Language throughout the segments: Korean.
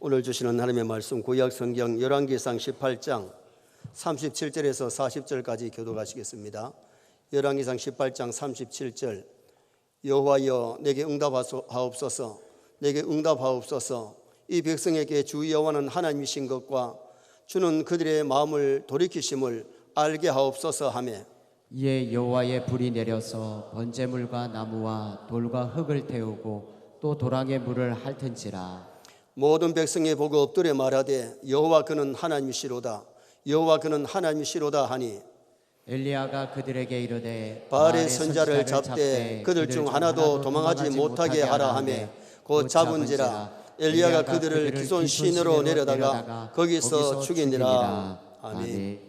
오늘 주시는 하나님의 말씀 구약 성경 열왕기상 18장 37절에서 40절까지 교독하시겠습니다. 열왕기상 18장 37절 여호와여 내게 응답하옵소서 내게 응답하옵소서 이 백성에게 주 여호와는 하나님이신 것과 주는 그들의 마음을 돌이키심을 알게 하옵소서 하며 이에 여호와의 불이 내려서 번제물과 나무와 돌과 흙을 태우고 또 도랑의 물을 핥은지라. 모든 백성이 보고 엎드려 말하되 여호와 그는 하나님이시로다 여호와 그는 하나님이시로다 하니 엘리야가 그들에게 이르되 바알의 선자를 잡되 그들 중 하나도 도망하지 못하게 하라 하며 곧 잡은지라. 엘리야가 그들을 기손 시내로 내려다가 거기서 죽이니라. 아멘.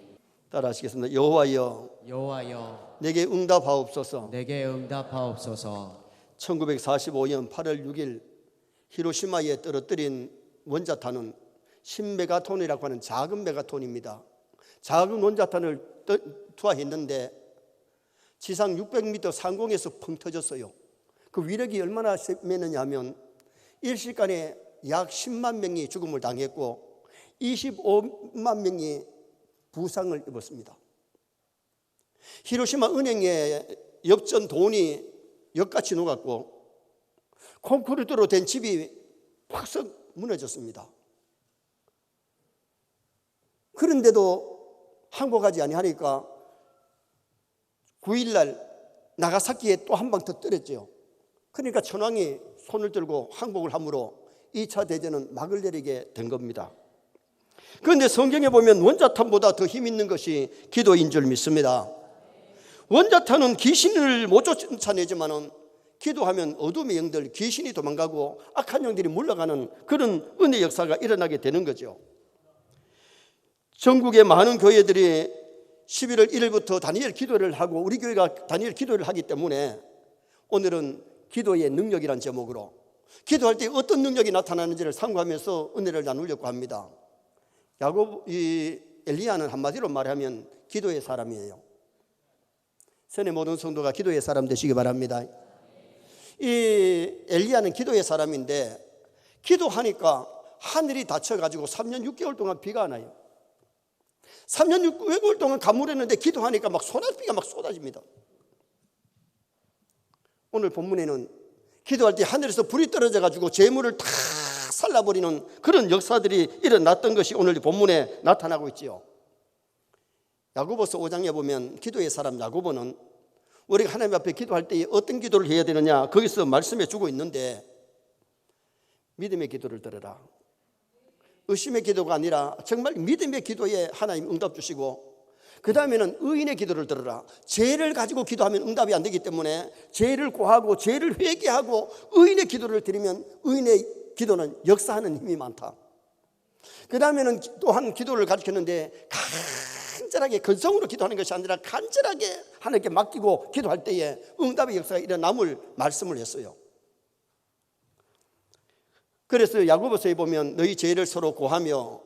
따라하시겠습니다. 여호와여 내게 응답하옵소서. 내게 응답하옵소서. 1945년 8월 6일 히로시마에 떨어뜨린 원자탄은 10메가톤이라고 하는 작은 메가톤입니다. 작은 원자탄을 투하했는데 지상 600m 상공에서 펑 터졌어요. 그 위력이 얼마나 세매느냐 하면 일시간에 약 10만 명이 죽음을 당했고 25만 명이 부상을 입었습니다. 히로시마 은행의 엽전 돈이 역같이 녹았고 콘크리트로 된 집이 팍썩 무너졌습니다. 그런데도 항복하지 아니하니까 9일날 나가사키에 또 한 방 더 때렸죠. 그러니까 천황이 손을 들고 항복을 함으로 2차 대전은 막을 내리게 된 겁니다. 그런데 성경에 보면 원자탄보다 더 힘 있는 것이 기도인 줄 믿습니다. 원자탄은 귀신을 못 쫓아내지만은 기도하면 어둠의 영들, 귀신이 도망가고 악한 영들이 물러가는 그런 은혜 역사가 일어나게 되는 거죠. 전국의 많은 교회들이 11월 1일부터 다니엘 기도를 하고 우리 교회가 다니엘 기도를 하기 때문에 오늘은 기도의 능력이란 제목으로 기도할 때 어떤 능력이 나타나는지를 상고하면서 은혜를 나누려고 합니다. 엘리야는 한마디로 말하면 기도의 사람이에요. 선의 모든 성도가 기도의 사람 되시기 바랍니다. 이 엘리야는 기도의 사람인데 기도하니까 하늘이 닫혀가지고 3년 6개월 동안 비가 안 와요. 3년 6개월 동안 가물었는데 기도하니까 막 소나비가 막 쏟아집니다. 오늘 본문에는 기도할 때 하늘에서 불이 떨어져가지고 재물을 다 살라버리는 그런 역사들이 일어났던 것이 오늘 본문에 나타나고 있지요. 야고보서 5장에 보면 기도의 사람 야고보는 우리가 하나님 앞에 기도할 때 어떤 기도를 해야 되느냐 거기서 말씀해 주고 있는데 믿음의 기도를 들어라. 의심의 기도가 아니라 정말 믿음의 기도에 하나님 응답 주시고 그 다음에는 의인의 기도를 들어라. 죄를 가지고 기도하면 응답이 안 되기 때문에 죄를 고하고 죄를 회개하고 의인의 기도를 드리면 의인의 기도는 역사하는 힘이 많다. 그 다음에는 또한 기도를 가르쳤는데 간절하게 근성으로 기도하는 것이 아니라 간절하게 하나님께 맡기고 기도할 때에 응답의 역사가 일어남을 말씀을 했어요. 그래서 야고보서에 보면 너희 죄를 서로 고하며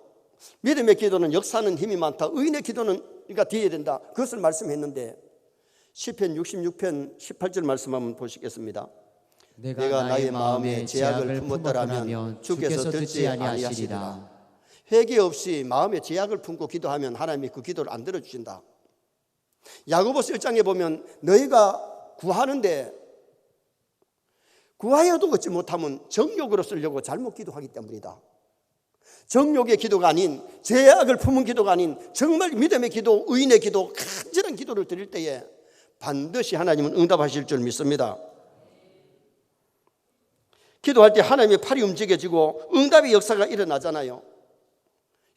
믿음의 기도는 역사하는 힘이 많다. 의인의 기도는 우리가 뒤에 된다. 그것을 말씀했는데 시편 66편 18절 말씀 한번 보시겠습니다. 내가 나의 마음에 제약을 품었더라면 주께서 듣지 아니하시리라. 회개 없이 마음에 제약을 품고 기도하면 하나님이 그 기도를 안 들어주신다. 야고보서 1장에 보면 너희가 구하는데 구하여도 얻지 못하면 정욕으로 쓰려고 잘못 기도하기 때문이다. 정욕의 기도가 아닌 제약을 품은 기도가 아닌 정말 믿음의 기도, 의인의 기도, 간절한 기도를 드릴 때에 반드시 하나님은 응답하실 줄 믿습니다. 기도할 때 하나님의 팔이 움직여지고 응답의 역사가 일어나잖아요.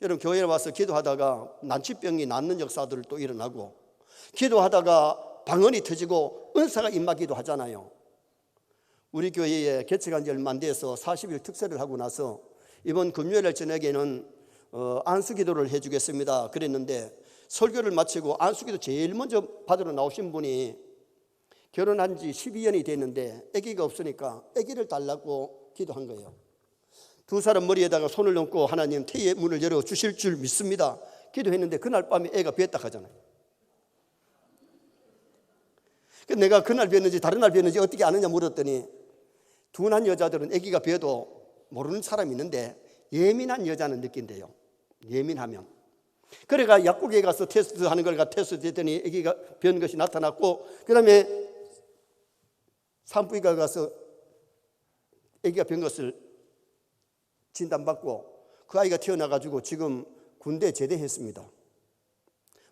여러분 교회에 와서 기도하다가 난치병이 낫는 역사들 또 일어나고 기도하다가 방언이 터지고 은사가 임하기도 하잖아요. 우리 교회에 개척한 지 얼마 안 돼서 40일 특세를 하고 나서 이번 금요일 저녁에는 안수기도를 해주겠습니다 그랬는데 설교를 마치고 안수기도 제일 먼저 받으러 나오신 분이 결혼한 지 12년이 됐는데 아기가 없으니까 아기를 달라고 기도한 거예요. 두 사람 머리에다가 손을 얹고 하나님 태의 문을 열어주실 줄 믿습니다 기도했는데 그날 밤에 애가 뵀다 하잖아요. 내가 그날 뵀는지 다른 날 뵀는지 어떻게 아느냐 물었더니 둔한 여자들은 아기가 뵈도 모르는 사람이 있는데 예민한 여자는 느낀대요. 예민하면. 그래가 약국에 가서 테스트하는 걸 테스트했더니 아기가 변 것이 나타났고, 그 다음에 산부인과 가서 아기가 변 것을 진단받고 그 아이가 태어나가지고 지금 군대 제대했습니다.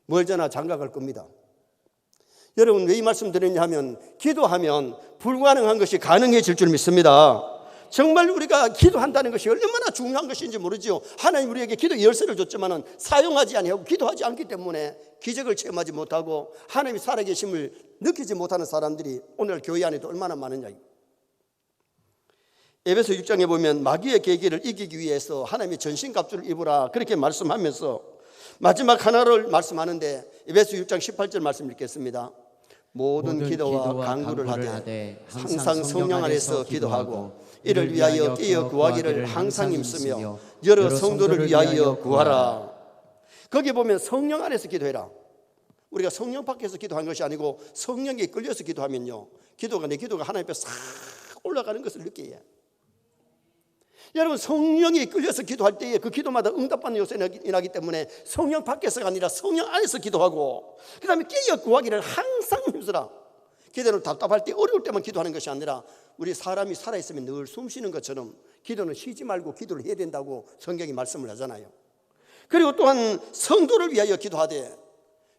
멀잖아 장가 갈 겁니다. 여러분 왜 이 말씀 드리냐 하면 기도하면 불가능한 것이 가능해질 줄 믿습니다. 정말 우리가 기도한다는 것이 얼마나 중요한 것인지 모르죠. 하나님 우리에게 기도 열쇠를 줬지만 사용하지 아니하고 기도하지 않기 때문에 기적을 체험하지 못하고 하나님이 살아계심을 느끼지 못하는 사람들이 오늘 교회 안에도 얼마나 많으냐. 에베소 6장에 보면 마귀의 계기를 이기기 위해서 하나님이 전신갑주를 입으라 그렇게 말씀하면서 마지막 하나를 말씀하는데 에베소 6장 18절 말씀 읽겠습니다. 모든 기도와 간구를 하되 항상 성령 안에서 기도하고 이를 위하여 깨어 구하기를 항상 힘쓰며 여러 성도를 위하여 구하라. 거기 보면 성령 안에서 기도해라. 우리가 성령 밖에서 기도한 것이 아니고 성령에 끌려서 기도하면요, 내 기도가 하나님 앞에 싹 올라가는 것을 느껴요. 여러분 성령이 끌려서 기도할 때에 그 기도마다 응답받는 요소가 일어나기 때문에 성령 밖에서가 아니라 성령 안에서 기도하고 그 다음에 깨어 구하기를 항상 힘쓰라. 기도는 답답할 때 어려울 때만 기도하는 것이 아니라 우리 사람이 살아있으면 늘 숨쉬는 것처럼 기도는 쉬지 말고 기도를 해야 된다고 성경이 말씀을 하잖아요. 그리고 또한 성도를 위하여 기도하되,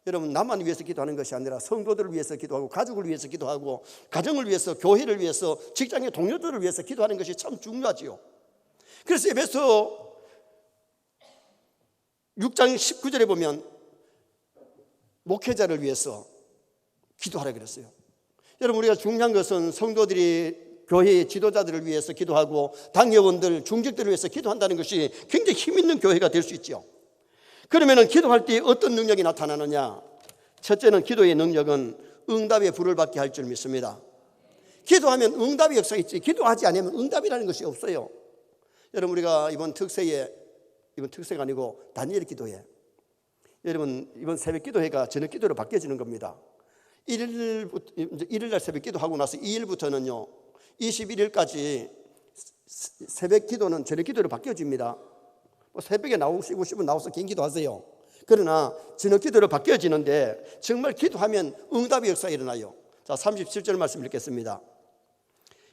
여러분 나만 위해서 기도하는 것이 아니라 성도들을 위해서 기도하고 가족을 위해서 기도하고 가정을 위해서 교회를 위해서 직장의 동료들을 위해서 기도하는 것이 참 중요하지요. 그래서 에베소 6장 19절에 보면 목회자를 위해서 기도하라 그랬어요. 여러분 우리가 중요한 것은 성도들이 교회의 지도자들을 위해서 기도하고 당회원들, 중직들을 위해서 기도한다는 것이 굉장히 힘 있는 교회가 될 수 있죠. 그러면 기도할 때 어떤 능력이 나타나느냐? 첫째는 기도의 능력은 응답의 불을 받게 할 줄 믿습니다. 기도하면 응답의 역사가 있지 기도하지 않으면 응답이라는 것이 없어요. 여러분 우리가 이번 특세가 아니고 다니엘 기도회, 여러분 이번 새벽 기도회가 저녁 기도로 바뀌어지는 겁니다. 1일날 새벽 기도하고 나서 2일부터는요 21일까지 새벽 기도는 저녁 기도로 바뀌어집니다. 새벽에 나오시고 싶으면 나와서 긴 기도하세요. 그러나 저녁 기도로 바뀌어지는데 정말 기도하면 응답의 역사가 일어나요. 자 37절 말씀 읽겠습니다.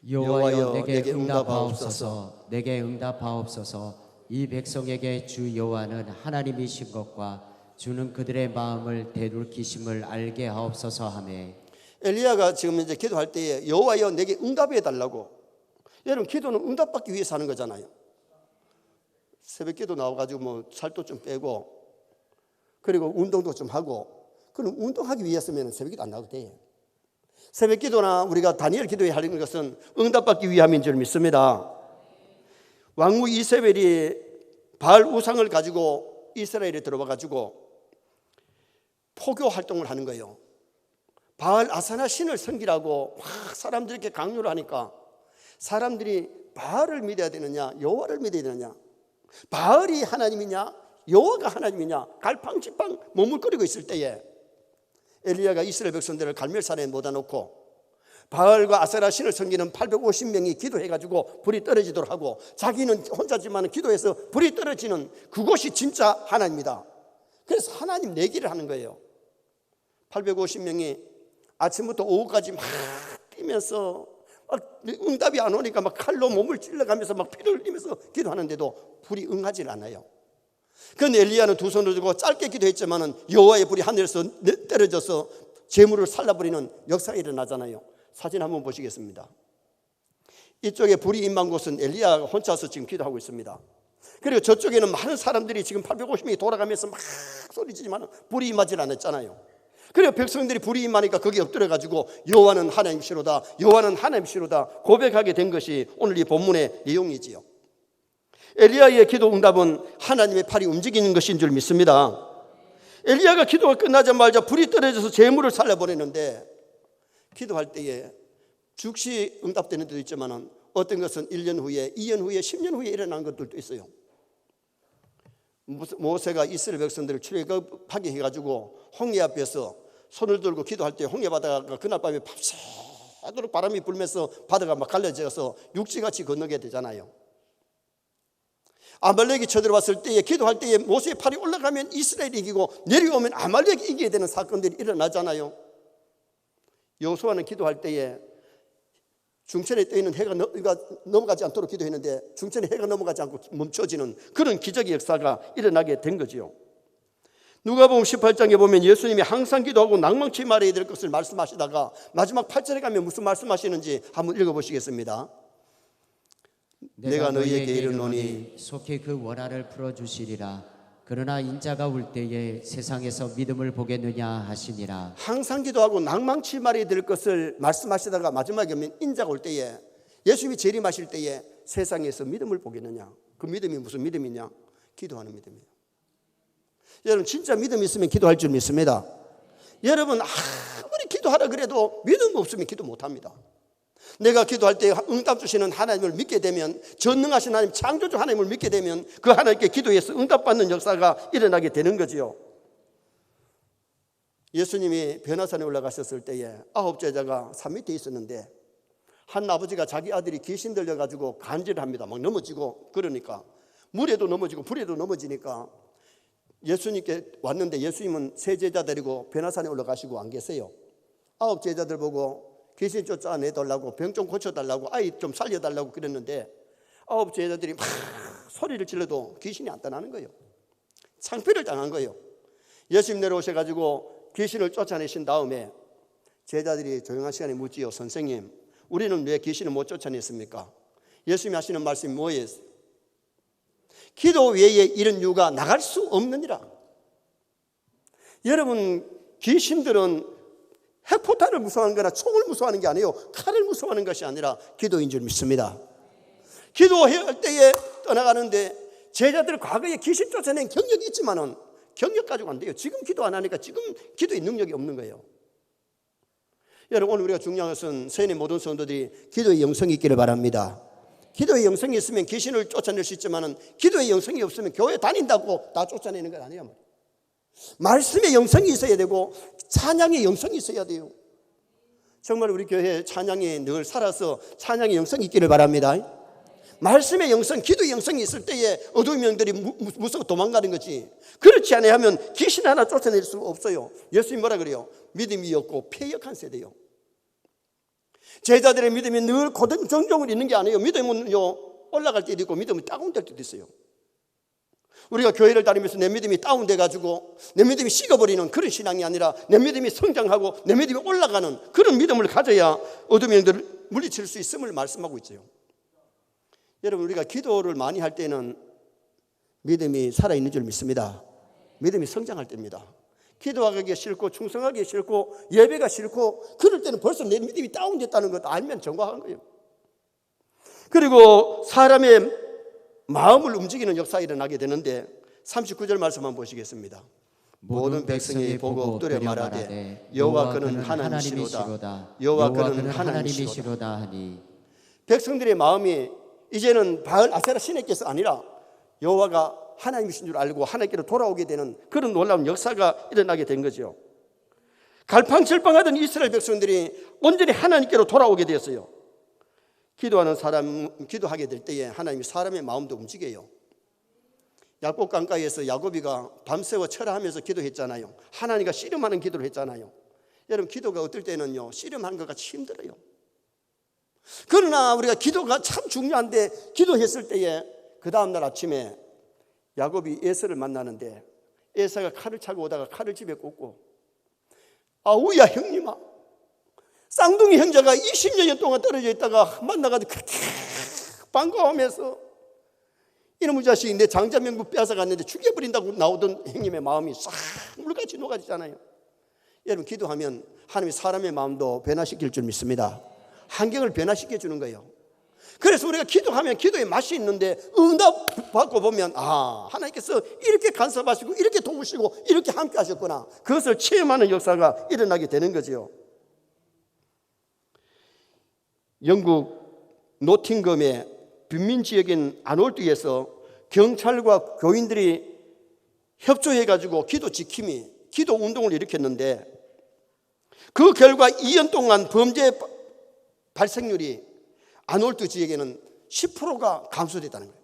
여호와여 내게 응답하옵소서. 내게 응답하옵소서. 이 백성에게 주 여호와는 하나님이신 것과 주는 그들의 마음을 되돌키심을 알게 하옵소서 하며, 엘리야가 지금 이제 기도할 때에 여호와여 내게 응답해 달라고. 여러분 기도는 응답받기 위해서 하는 거잖아요. 새벽 기도 나와가지고 뭐 살도 좀 빼고 그리고 운동도 좀 하고, 그럼 운동하기 위해서면 새벽 기도 안 나와도 돼. 새벽 기도나 우리가 다니엘 기도에 하는 것은 응답받기 위함인 줄 믿습니다. 왕후 이세벨이 바알 우상을 가지고 이스라엘에 들어와 가지고 포교 활동을 하는 거예요. 바알 아사나 신을 섬기라고 막 사람들에게 강요를 하니까 사람들이 바알을 믿어야 되느냐 여호와를 믿어야 되느냐, 바알이 하나님이냐 여호와가 하나님이냐 갈팡질팡 머물거리고 있을 때에 엘리야가 이스라엘 백성들을 갈멜산에 모아 놓고 바알과 아세라 신을 섬기는 850명이 기도해가지고 불이 떨어지도록 하고, 자기는 혼자지만 기도해서 불이 떨어지는 그곳이 진짜 하나님이다. 그래서 하나님 내기를 하는 거예요. 850명이 아침부터 오후까지 막 뛰면서 막 응답이 안 오니까 막 칼로 몸을 찔러가면서 막 피를 흘리면서 기도하는데도 불이 응하지 않아요. 그런데 엘리야는 두 손을 들고 짧게 기도했지만은 여호와의 불이 하늘에서 떨어져서 재물을 살라버리는 역사가 일어나잖아요. 사진 한번 보시겠습니다. 이쪽에 불이 임한 곳은 엘리야가 혼자서 지금 기도하고 있습니다. 그리고 저쪽에는 많은 사람들이 지금 850명이 돌아가면서 막 소리치지만 불이 임하지 않았잖아요. 그리고 백성들이 불이 임하니까 거기 엎드려가지고 여호와는 하나님이시로다, 여호와는 하나님이시로다 고백하게 된 것이 오늘 이 본문의 내용이지요. 엘리야의 기도 응답은 하나님의 팔이 움직이는 것인 줄 믿습니다. 엘리야가 기도가 끝나자마자 불이 떨어져서 재물을 살려보내는데, 기도할 때에 즉시 응답되는 데도 있지만 어떤 것은 1년 후에 2년 후에 10년 후에 일어나는 것들도 있어요. 모세가 이스라엘 백성들을 출애굽하게 해가지고 홍해 앞에서 손을 들고 기도할 때 홍해 바다가 그날 밤에 밤새도록 바람이 불면서 바다가 막 갈라져서 육지같이 건너게 되잖아요. 아말렉이 쳐들어왔을 때에 기도할 때에 모세의 팔이 올라가면 이스라엘이 이기고 내려오면 아말렉이 이기게 되는 사건들이 일어나잖아요. 여호수아는 기도할 때에 중천에 떠 있는 해가 넘어가지 않도록 기도했는데 중천에 해가 넘어가지 않고 멈춰지는 그런 기적의 역사가 일어나게 된 거지요. 누가복음 18장에 보면 예수님이 항상 기도하고 낭망치 말해야 될 것을 말씀하시다가 마지막 8절에 가면 무슨 말씀하시는지 한번 읽어보시겠습니다. 내가 너희에게 이르노니 속히 그 원한을 풀어주시리라. 그러나 인자가 올 때에 세상에서 믿음을 보겠느냐 하시니라. 항상 기도하고 낭망치 말해야 될 것을 말씀하시다가 마지막에 오면 인자가 올 때에 예수님이 재림하실 때에 세상에서 믿음을 보겠느냐. 그 믿음이 무슨 믿음이냐? 기도하는 믿음이에요. 여러분 진짜 믿음이 있으면 기도할 줄 믿습니다. 여러분 아무리 기도하라 그래도 믿음 없으면 기도 못합니다. 내가 기도할 때 응답 주시는 하나님을 믿게 되면, 전능하신 하나님, 창조주 하나님을 믿게 되면 그 하나님께 기도해서 응답받는 역사가 일어나게 되는 거지요. 예수님이 변화산에 올라가셨을 때에 9 제자가 산 밑에 있었는데 한 아버지가 자기 아들이 귀신 들려가지고 간질합니다. 막 넘어지고 그러니까 물에도 넘어지고 불에도 넘어지니까 예수님께 왔는데 예수님은 세 제자 데리고 변화산에 올라가시고 안 계세요. 9 제자들 보고 귀신 쫓아내달라고, 병 좀 고쳐달라고, 아이 좀 살려달라고 그랬는데 9 제자들이 막 소리를 질러도 귀신이 안 떠나는 거예요. 창피를 당한 거예요. 예수님 내려오셔가지고 귀신을 쫓아내신 다음에 제자들이 조용한 시간에 묻지요. 선생님, 우리는 왜 귀신을 못 쫓아냈습니까? 예수님이 하시는 말씀이 뭐예요? 기도 외에 이런 이유가 나갈 수 없느니라. 여러분 귀신들은 핵포탄을 무서워하는 거나 총을 무서워하는 게 아니에요. 칼을 무서워하는 것이 아니라 기도인 줄 믿습니다. 기도할 때에 떠나가는데 제자들 과거에 귀신 쫓아낸 경력이 있지만은 경력 가지고 안 돼요. 지금 기도 안 하니까 지금 기도의 능력이 없는 거예요. 여러분 오늘 우리가 중요한 것은 세인의 모든 성도들이 기도의 영성이 있기를 바랍니다. 기도의 영성이 있으면 귀신을 쫓아낼 수 있지만은 기도의 영성이 없으면 교회 다닌다고 다 쫓아내는 건 아니에요. 말씀의 영성이 있어야 되고 찬양의 영성이 있어야 돼요. 정말 우리 교회 찬양이 늘 살아서 찬양의 영성이 있기를 바랍니다. 말씀의 영성, 기도의 영성이 있을 때에 어두운 영들이 무서워 도망가는 거지. 그렇지 않으면 귀신 하나 쫓아낼 수 없어요. 예수님 뭐라 그래요? 믿음이 없고 패역한 세대요. 제자들의 믿음이 늘 고등 정정을 있는 게 아니에요. 믿음은요 올라갈 때도 있고 믿음이 다운될 때도 있어요. 우리가 교회를 다니면서 내 믿음이 다운돼가지고 내 믿음이 식어버리는 그런 신앙이 아니라 내 믿음이 성장하고 내 믿음이 올라가는 그런 믿음을 가져야 어둠의 영들을 물리칠 수 있음을 말씀하고 있어요. 여러분 우리가 기도를 많이 할 때는 믿음이 살아있는 줄 믿습니다. 믿음이 성장할 때입니다. 기도하기 싫고 충성하기 싫고 예배가 싫고 그럴 때는 벌써 내 믿음이 다운됐다는 것 알면 정확한 거예요. 그리고 사람의 마음을 움직이는 역사가 일어나게 되는데 39절 말씀 한번 보시겠습니다. 모든 백성이 보고 엎드려 말하되 여호와 그는 하나님이시로다. 여호와 그는 하나님이시로다 하니 백성들의 마음이 이제는 바알 아세라 신에게서 아니라 여호와가 하나님이신 줄 알고 하나님께로 돌아오게 되는 그런 놀라운 역사가 일어나게 된 거죠. 갈팡질팡하던 이스라엘 백성들이 온전히 하나님께로 돌아오게 되었어요. 기도하는 사람, 기도하게 될 때에 하나님이 사람의 마음도 움직여요. 야곱 강가에서 야곱이가 밤새워 철하면서 기도했잖아요. 하나님과 씨름하는 기도를 했잖아요. 여러분 기도가 어떨 때는요 씨름하는 것 같이 힘들어요. 그러나 우리가 기도가 참 중요한데 기도했을 때에 그 다음날 아침에 야곱이 에서를 만나는데 에서가 칼을 차고 오다가 칼을 집에 꽂고 아우야 형님아, 쌍둥이 형제가 20년 동안 떨어져 있다가 만나가지고 그렇게 반가워하면서 이놈의 자식이 내 장자명부 빼앗아갔는데 죽여버린다고 나오던 형님의 마음이 싹 물같이 녹아지잖아요. 여러분 기도하면 하나님이 사람의 마음도 변화시킬 줄 믿습니다. 환경을 변화시켜 주는 거예요. 그래서 우리가 기도하면 기도의 맛이 있는데 응답 받고 보면 하나님께서 이렇게 간섭하시고 이렇게 도우시고 이렇게 함께 하셨구나. 그것을 체험하는 역사가 일어나게 되는 거죠. 영국 노팅엄의 빈민 지역인 아놀드에서 경찰과 교인들이 협조해가지고 기도 지킴이, 기도 운동을 일으켰는데 그 결과 2년 동안 범죄 발생률이 아놀드 지역에는 10%가 감소됐다는 거예요.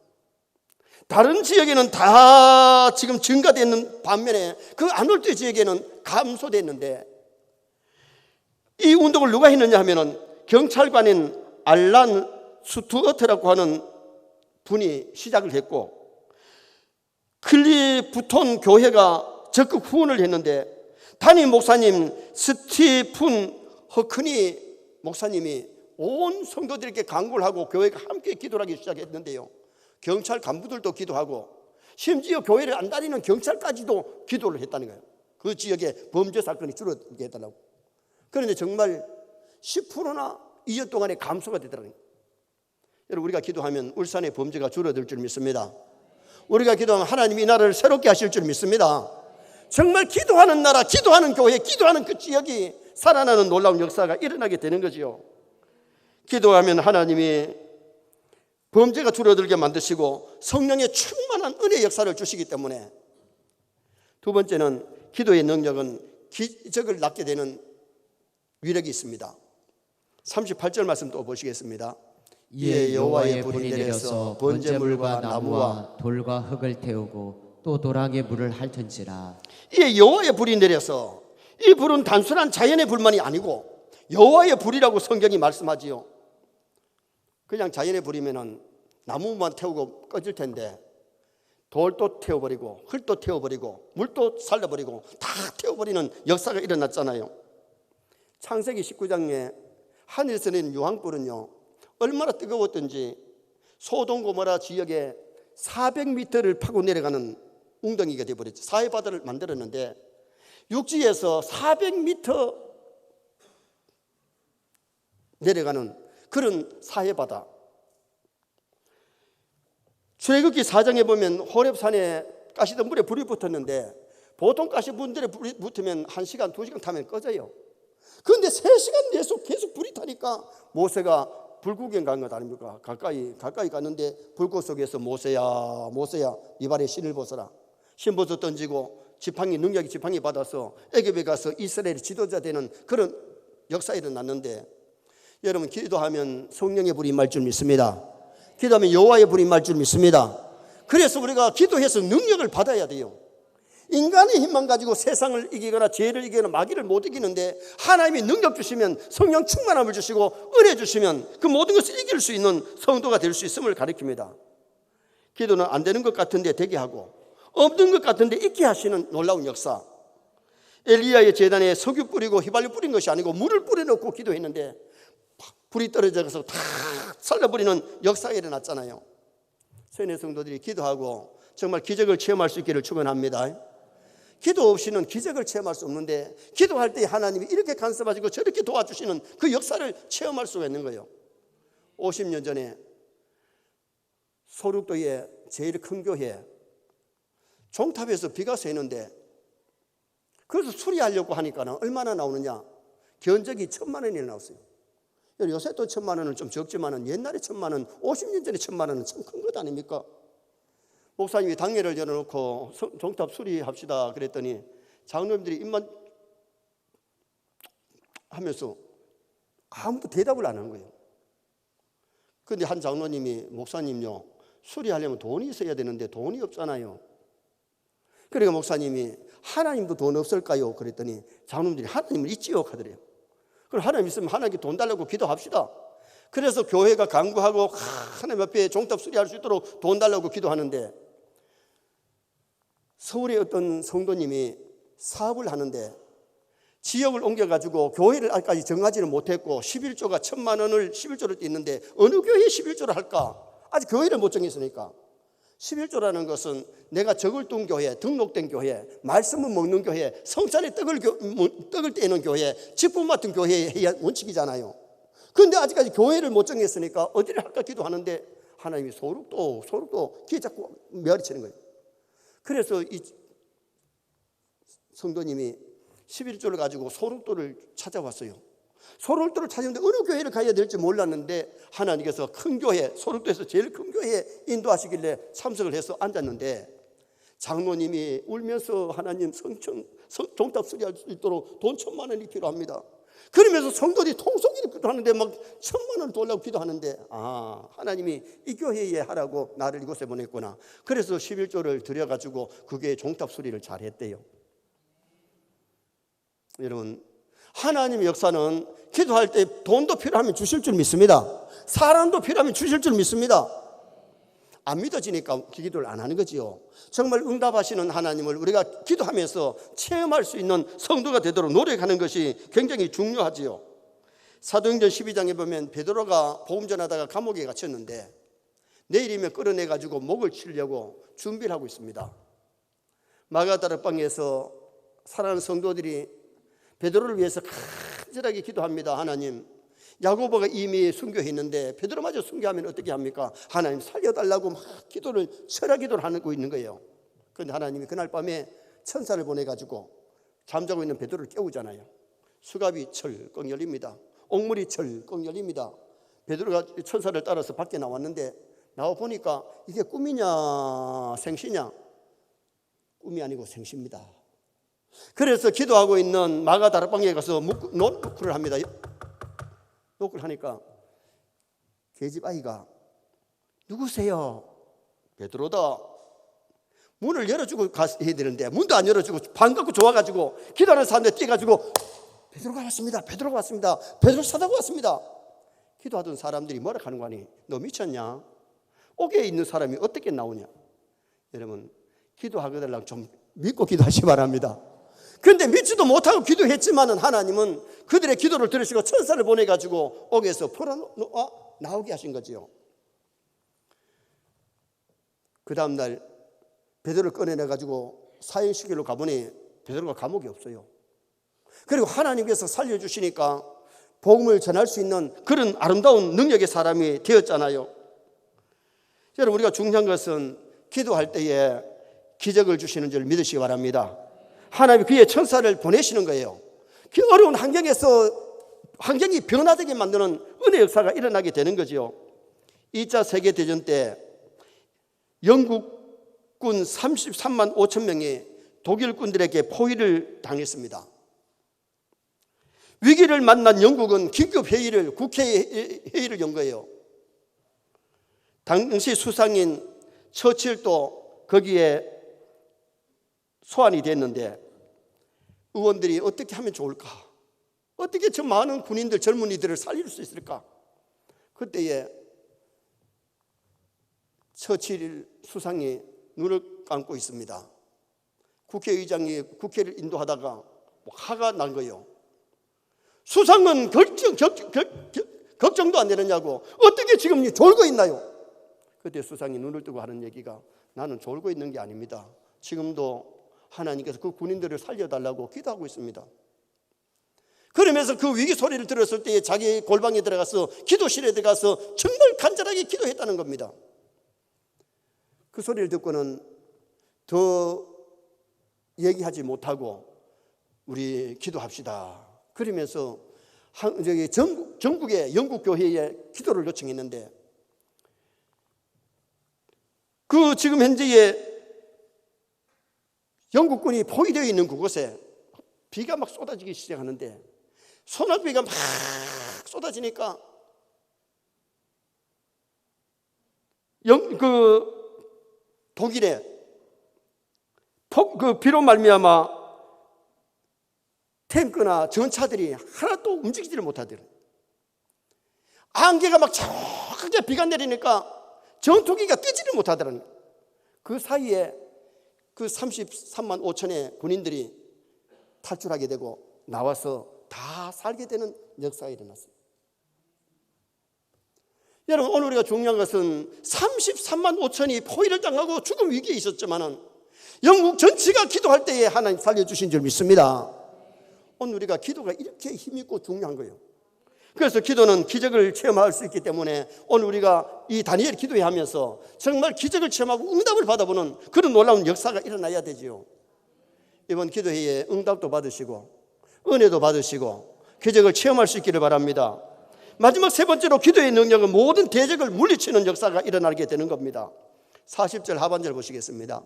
다른 지역에는 다 지금 증가되는 반면에 그 아놀드 지역에는 감소됐는데, 이 운동을 누가 했느냐 하면은 경찰관인 알란 스투어트라고 하는 분이 시작을 했고, 클리프톤 교회가 적극 후원을 했는데, 담임 목사님 스티픈 허크니 목사님이 온 성도들에게 강구를 하고 교회가 함께 기도를 하기 시작했는데요, 경찰 간부들도 기도하고 심지어 교회를 안 다니는 경찰까지도 기도를 했다는 거예요. 그 지역에 범죄 사건이 줄어들게 해달라고. 그런데 정말 10%나 2년 동안에 감소가 되더라고요. 여러분, 우리가 기도하면 울산의 범죄가 줄어들 줄 믿습니다. 우리가 기도하면 하나님이 이 나라를 새롭게 하실 줄 믿습니다. 정말 기도하는 나라, 기도하는 교회, 기도하는 그 지역이 살아나는 놀라운 역사가 일어나게 되는 거죠. 기도하면 하나님이 범죄가 줄어들게 만드시고 성령의 충만한 은혜의 역사를 주시기 때문에, 두 번째는 기도의 능력은 기적을 낳게 되는 위력이 있습니다. 38절 말씀 또 보시겠습니다. 이에 여호와의 불이 내려서 번제물과 나무와 돌과 흙을 태우고 또 도랑에 물을 핥은지라. 이에 여호와의 불이 내려서, 이 불은 단순한 자연의 불만이 아니고 여호와의 불이라고 성경이 말씀하지요. 그냥 자연의 불이면은 나무만 태우고 꺼질 텐데, 돌도 태워버리고 흙도 태워버리고 물도 살려버리고 다 태워버리는 역사가 일어났잖아요. 창세기 19장에 하늘에서 내린 유황불은요, 얼마나 뜨거웠던지 소돔 고모라 지역에 400m를 파고 내려가는 웅덩이가 되어버렸죠. 사해바다를 만들었는데 육지에서 400m 내려가는 그런 사해바다. 출애굽기 4장에 보면 호렙산에 가시덤불에 불이 붙었는데, 보통 가시덤불에 불이 붙으면 1시간, 2시간 타면 꺼져요. 그런데 3시간 계속 불이 타니까 모세가 불구경 간 것 아닙니까? 가까이 갔는데 불꽃 속에서 모세야 네 발에 신을 벗어라. 신 벗어 던지고 능력이 지팡이 받아서 애굽에 가서 이스라엘의 지도자 되는 그런 역사가 일어났는데, 여러분, 기도하면 성령의 불이 임할 줄 믿습니다. 기도하면 여호와의 불이 임할 줄 믿습니다. 그래서 우리가 기도해서 능력을 받아야 돼요. 인간의 힘만 가지고 세상을 이기거나 죄를 이기거나 마귀를 못 이기는데, 하나님이 능력 주시면, 성령 충만함을 주시고 은혜 주시면 그 모든 것을 이길 수 있는 성도가 될 수 있음을 가르칩니다. 기도는 안 되는 것 같은데 되게 하고, 없는 것 같은데 있게 하시는 놀라운 역사. 엘리야의 제단에 석유 뿌리고 휘발유 뿌린 것이 아니고 물을 뿌려놓고 기도했는데 불이 떨어져서 다 살려버리는 역사가 일어났잖아요. 세뇌 성도들이 기도하고 정말 기적을 체험할 수 있기를 축원합니다. 기도 없이는 기적을 체험할 수 없는데, 기도할 때 하나님이 이렇게 간섭하시고 저렇게 도와주시는 그 역사를 체험할 수가 있는 거예요. 50년 전에 소륙도의 제일 큰 교회 종탑에서 비가 새는데, 그래서 수리하려고 하니까 얼마나 나오느냐, 견적이 1,000만 원이 나왔어요. 요새 또 1,000만 원은 좀 적지만은 옛날에 1,000만 원, 50년 전에 1,000만 원은 참 큰 것 아닙니까? 목사님이 당회를 열어놓고 종탑 수리합시다 그랬더니 장로님들이 입만 하면서 아무도 대답을 안 한 거예요. 그런데 한 장로님이, 목사님요, 수리하려면 돈이 있어야 되는데 돈이 없잖아요. 그러니까 목사님이, 하나님도 돈 없을까요? 그랬더니 장로님들이 하나님을 있지요 하더래요. 그럼 하나님 있으면 하나님께 돈 달라고 기도합시다. 그래서 교회가 강구하고 하나님 앞에 종탑 수리할 수 있도록 돈 달라고 기도하는데, 서울의 어떤 성도님이 사업을 하는데 지역을 옮겨가지고 교회를 아직까지 정하지는 못했고 11조가 1,000만 원을 11조를 띄는데 어느 교회에 11조를 할까? 아직 교회를 못 정했으니까. 11조라는 것은 내가 적을 둔 교회, 등록된 교회, 말씀을 먹는 교회, 성찬에 떡을 떼는 교회, 직분 맡은 교회의 원칙이잖아요. 그런데 아직까지 교회를 못 정했으니까 어디를 할까 기도하는데 하나님이 소록도 귀에 자꾸 메아리치는 거예요. 그래서 이 성도님이 11조를 가지고 소록도를 찾아왔어요. 소록도를 찾았는데 어느 교회를 가야 될지 몰랐는데 하나님께서 큰 교회, 소록도에서 제일 큰 교회에 인도하시길래 참석을 해서 앉았는데, 장로님이 울면서 하나님 종탑 수리할 수 있도록 돈 1,000만 원이 필요합니다. 그러면서 성도들이 통속기를 기도하는데 막 1,000만 원을 돌려고 기도하는데 하나님이 이 교회에 하라고 나를 이곳에 보냈구나. 그래서 11조를 드려가지고 그 교회 종탑 수리를 잘했대요. 여러분, 하나님의 역사는 기도할 때 돈도 필요하면 주실 줄 믿습니다. 사람도 필요하면 주실 줄 믿습니다. 안 믿어지니까 기도를 안 하는 거지요. 정말 응답하시는 하나님을 우리가 기도하면서 체험할 수 있는 성도가 되도록 노력하는 것이 굉장히 중요하지요. 사도행전 12장에 보면 베드로가 복음 전하다가 감옥에 갇혔는데 내일이면 끌어내가지고 목을 치려고 준비를 하고 있습니다. 마가다락방에서 사랑하는 성도들이 베드로를 위해서 간절하게 기도합니다. 하나님, 야고보가 이미 순교했는데 베드로마저 순교하면 어떻게 합니까? 하나님 살려달라고 막 철야 기도를 하고 있는 거예요. 그런데 하나님이 그날 밤에 천사를 보내가지고 잠자고 있는 베드로를 깨우잖아요. 수갑이 철컥 열립니다. 옥물이 철컥 열립니다. 베드로가 천사를 따라서 밖에 나왔는데 나와 보니까 이게 꿈이냐 생시냐? 꿈이 아니고 생시입니다. 그래서 기도하고 있는 마가다락방에 가서 노크를 합니다. 노크를 하니까 계집 아이가 누구세요? 베드로다. 문을 열어주고 가야 되는데 문도 안 열어주고 반갑고 좋아가지고 기도하는 사람들 뛰어가지고 베드로가 왔습니다. 베드로가 왔습니다. 베드로 사다가 왔습니다. 기도하던 사람들이 뭐라 하는 거 아니? 너 미쳤냐? 옥에 있는 사람이 어떻게 나오냐? 여러분, 기도하거들랑 좀 믿고 기도하시기 바랍니다. 그런데 믿지도 못하고 기도했지만은 하나님은 그들의 기도를 들으시고 천사를 보내가지고 옥에서 나오게 하신 거지요. 그 다음날 베드로를 꺼내내가지고 사형시키러 가보니 베드로가 감옥에 없어요. 그리고 하나님께서 살려주시니까 복음을 전할 수 있는 그런 아름다운 능력의 사람이 되었잖아요. 여러분, 우리가 중요한 것은 기도할 때에 기적을 주시는 줄 믿으시기 바랍니다. 하나님이 그의 천사를 보내시는 거예요. 그 어려운 환경이 변화되게 만드는 은혜 역사가 일어나게 되는 거죠. 2차 세계대전 때 영국군 33만 5천 명이 독일군들에게 포위를 당했습니다. 위기를 만난 영국은 긴급 국회 회의를 연 거예요. 당시 수상인 처칠도 거기에 소환이 됐는데 의원들이 어떻게 하면 좋을까? 어떻게 저 많은 군인들, 젊은이들을 살릴 수 있을까? 그때에 처칠 수상이 눈을 감고 있습니다. 국회의장이 국회를 인도하다가 화가 난 거예요. 수상은 걱정도 안 되느냐고, 어떻게 지금 졸고 있나요? 그때 수상이 눈을 뜨고 하는 얘기가, 나는 졸고 있는 게 아닙니다. 지금도 하나님께서 그 군인들을 살려달라고 기도하고 있습니다. 그러면서 그 위기 소리를 들었을 때 자기 골방에 들어가서 기도실에 들어가서 정말 간절하게 기도했다는 겁니다. 그 소리를 듣고는 더 얘기하지 못하고 우리 기도합시다. 그러면서 전국의 영국 교회에 기도를 요청했는데, 그 지금 현재의 영국군이 포위되어 있는 그곳에 비가 막 쏟아지기 시작하는데, 소낙비가 막 쏟아지니까 독일에 그 비로 말미암아 탱크나 전차들이 하나도 움직이지를 못하더래요. 안개가 막 저렇게 비가 내리니까 전투기가 뛰지를 못하더라는 거예요. 그 사이에 그 33만 5천의 군인들이 탈출하게 되고 나와서 다 살게 되는 역사가 일어났어요. 여러분, 오늘 우리가 중요한 것은 33만 5천이 포위를 당하고 죽음 위기에 있었지만은 영국 전체가 기도할 때에 하나님 살려주신 줄 믿습니다. 오늘 우리가 기도가 이렇게 힘있고 중요한 거예요. 그래서 기도는 기적을 체험할 수 있기 때문에 오늘 우리가 이 다니엘 기도회 하면서 정말 기적을 체험하고 응답을 받아보는 그런 놀라운 역사가 일어나야 되지요. 이번 기도회에 응답도 받으시고 은혜도 받으시고 기적을 체험할 수 있기를 바랍니다. 마지막 세 번째로 기도의 능력은 모든 대적을 물리치는 역사가 일어나게 되는 겁니다. 40절 하반절 보시겠습니다.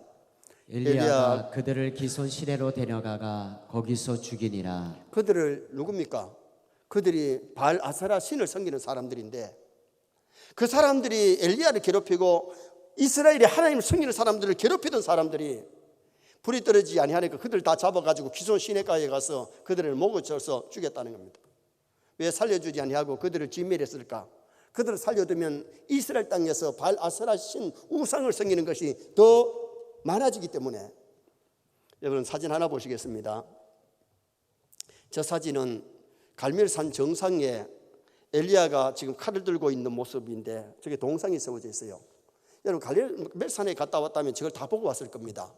엘리야가 그들을 기손 시내로 데려가가 거기서 죽이니라. 그들을 누굽니까? 그들이 바알 아세라 신을 섬기는 사람들인데 그 사람들이 엘리야를 괴롭히고 이스라엘이 하나님을 섬기는 사람들을 괴롭히던 사람들이 불이 떨어지지 아니하니까 그들을 다 잡아가지고 기손 시내가에 가서 그들을 목을 쳐서 죽였다는 겁니다. 왜 살려주지 아니하고 그들을 진멸했을까? 그들을 살려두면 이스라엘 땅에서 바알 아세라 신 우상을 섬기는 것이 더 많아지기 때문에. 여러분 사진 하나 보시겠습니다. 저 사진은 갈멜산 정상에 엘리야가 지금 칼을 들고 있는 모습인데 저게 동상이 세워져 있어요. 여러분 갈멜산에 갔다 왔다면 저걸 다 보고 왔을 겁니다.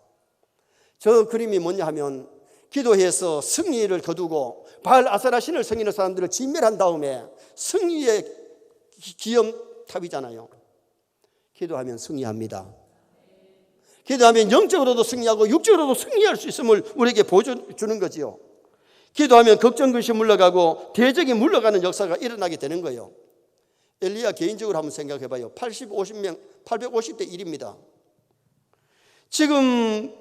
저 그림이 뭐냐 하면 기도해서 승리를 거두고 바알 아세라 신을 섬기는 사람들을 진멸한 다음에 승리의 기념탑이잖아요. 기도하면 승리합니다. 기도하면 영적으로도 승리하고 육적으로도 승리할 수 있음을 우리에게 보여주는 거지요. 기도하면 걱정 근심 물러가고 대적이 물러가는 역사가 일어나게 되는 거예요. 엘리야 개인적으로 한번 생각해 봐요. 850대 1입니다. 지금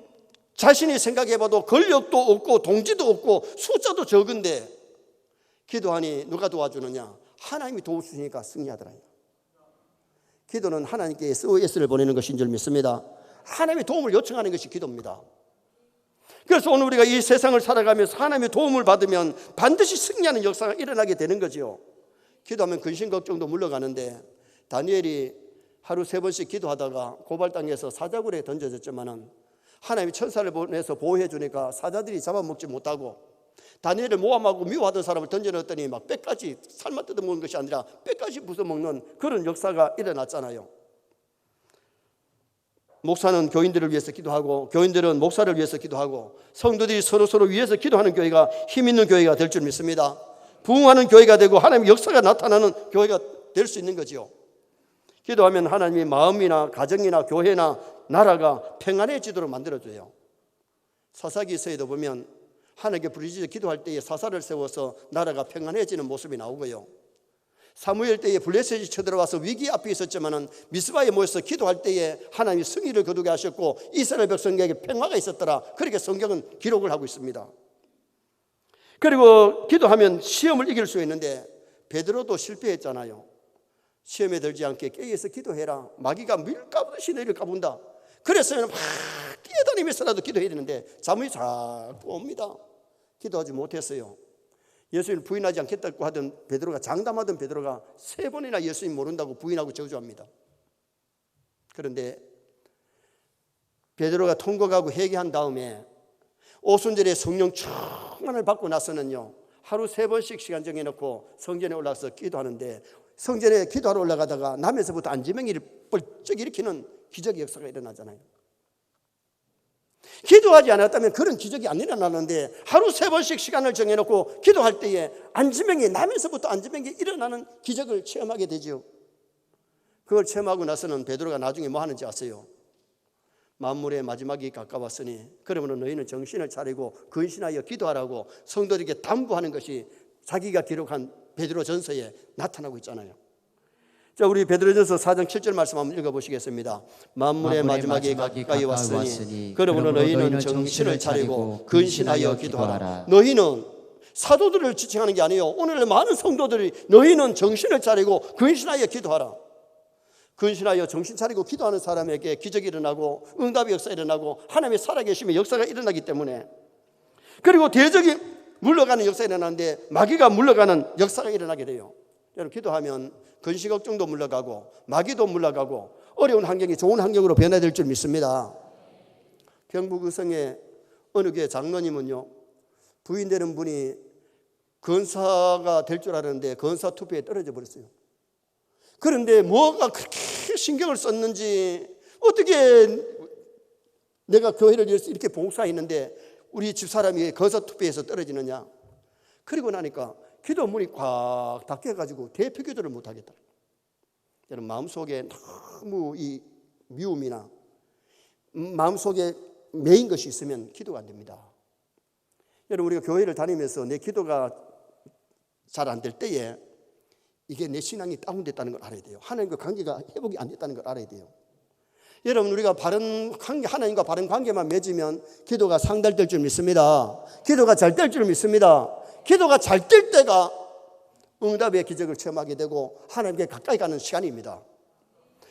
자신이 생각해 봐도 권력도 없고 동지도 없고 숫자도 적은데 기도하니 누가 도와주느냐? 하나님이 도와주시니까 승리하더라. 기도는 하나님께 SOS를 보내는 것인 줄 믿습니다. 하나님의 도움을 요청하는 것이 기도입니다. 그래서 오늘 우리가 이 세상을 살아가면서 하나님의 도움을 받으면 반드시 승리하는 역사가 일어나게 되는 거죠. 기도하면 근심 걱정도 물러가는데 다니엘이 하루 3번씩 기도하다가 고발당해서 사자굴에 던져졌지만은 하나님이 천사를 보내서 보호해 주니까 사자들이 잡아먹지 못하고 다니엘을 모함하고 미워하던 사람을 던져넣었더니 막 뼈까지 살만 뜯어먹는 것이 아니라 뼈까지 부숴먹는 그런 역사가 일어났잖아요. 목사는 교인들을 위해서 기도하고 교인들은 목사를 위해서 기도하고 성도들이 서로 위해서 기도하는 교회가 힘 있는 교회가 될 줄 믿습니다. 부흥하는 교회가 되고 하나님의 역사가 나타나는 교회가 될 수 있는 거죠. 기도하면 하나님이 마음이나 가정이나 교회나 나라가 평안해지도록 만들어줘요. 사사기서에도 보면 하나님께 부르짖어 기도할 때에 사사를 세워서 나라가 평안해지는 모습이 나오고요. 사무엘 때에 블레셋이 쳐들어와서 위기 앞에 있었지만은 미스바에 모여서 기도할 때에 하나님이 승리를 거두게 하셨고 이스라엘 백성에게 평화가 있었더라. 그렇게 성경은 기록을 하고 있습니다. 그리고 기도하면 시험을 이길 수 있는데 베드로도 실패했잖아요. 시험에 들지 않게 깨어서 기도해라. 마귀가 밀가부듯이 너희를 까분다. 그래서 막 뛰어다니면서라도 기도해야 되는데 잠이 자꾸 옵니다. 기도하지 못했어요. 예수님을 부인하지 않겠다고 하던 베드로가, 장담하던 베드로가 3번이나 예수님 모른다고 부인하고 저주합니다. 그런데 베드로가 통곡하고 회개한 다음에 오순절에 성령 충만을 받고 나서는요, 하루 3번씩 시간 정해놓고 성전에 올라가서 기도하는데 성전에 기도하러 올라가다가 남에서부터 안지명이를 뻘쩍 일으키는 기적의 역사가 일어나잖아요. 기도하지 않았다면 그런 기적이 안 일어나는데 하루 3번씩 시간을 정해놓고 기도할 때에 안지명이 남에서부터 안지명이 일어나는 기적을 체험하게 되죠. 그걸 체험하고 나서는 베드로가 나중에 뭐 하는지 아세요? 만물의 마지막이 가까웠으니 그러므로 너희는 정신을 차리고 근신하여 기도하라고 성도들에게 당부하는 것이 자기가 기록한 베드로 전서에 나타나고 있잖아요. 자, 우리 베드로전서 4장 7절 말씀 한번 읽어보시겠습니다. 만물의 마지막이 가까이 왔으니 그러므로 너희는 정신을 차리고 근신하여 기도하라. 너희는 사도들을 지칭하는 게 아니에요. 오늘 많은 성도들이 너희는 정신을 차리고 근신하여 기도하라. 근신하여 정신 차리고 기도하는 사람에게 기적이 일어나고 응답의 역사가 일어나고 하나님의 살아계심의 역사가 일어나기 때문에, 그리고 대적이 물러가는 역사가 일어나는데 마귀가 물러가는 역사가 일어나게 돼요. 여러분, 기도하면 근심 걱정도 물러가고 마귀도 물러가고 어려운 환경이 좋은 환경으로 변화될 줄 믿습니다. 경북 의성의 어느 교회 장로님은요, 부인되는 분이 건사가 될 줄 알았는데 건사 투표에 떨어져 버렸어요. 그런데 뭐가 그렇게 신경을 썼는지, 어떻게 내가 교회를 위해서 이렇게 봉사했는데 우리 집사람이 건사 투표에서 떨어지느냐. 그리고 나니까 기도 문이 꽉 닫혀가지고 대표 기도를 못하겠다. 여러분, 마음속에 너무 이 미움이나 마음속에 매인 것이 있으면 기도가 안 됩니다. 여러분, 우리가 교회를 다니면서 내 기도가 잘 안 될 때에 이게 내 신앙이 다운됐다는 걸 알아야 돼요. 하나님과 관계가 회복이 안 됐다는 걸 알아야 돼요. 여러분, 우리가 바른 관계, 하나님과 바른 관계만 맺으면 기도가 상달될 줄 믿습니다. 기도가 잘 될 줄 믿습니다. 기도가 잘 될 때가 응답의 기적을 체험하게 되고 하나님께 가까이 가는 시간입니다.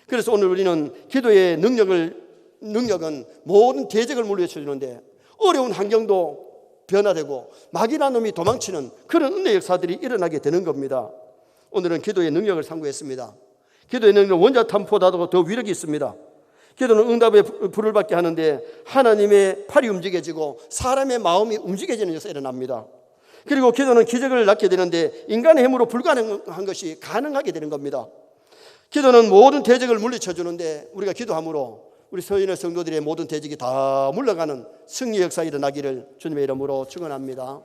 그래서 오늘 우리는 기도의 능력은 모든 대적을 물리쳐 주는데 어려운 환경도 변화되고 마귀라는 놈이 도망치는 그런 은혜 역사들이 일어나게 되는 겁니다. 오늘은 기도의 능력을 상고했습니다. 기도의 능력은 원자탄보다도 더 위력이 있습니다. 기도는 응답의 불을 받게 하는데 하나님의 팔이 움직여지고 사람의 마음이 움직여지는 역사가 일어납니다. 그리고 기도는 기적을 낳게 되는데 인간의 힘으로 불가능한 것이 가능하게 되는 겁니다. 기도는 모든 대적을 물리쳐 주는데 우리가 기도함으로 우리 서인의 성도들의 모든 대적이 다 물러가는 승리 역사 일어나기를 주님의 이름으로 축원합니다.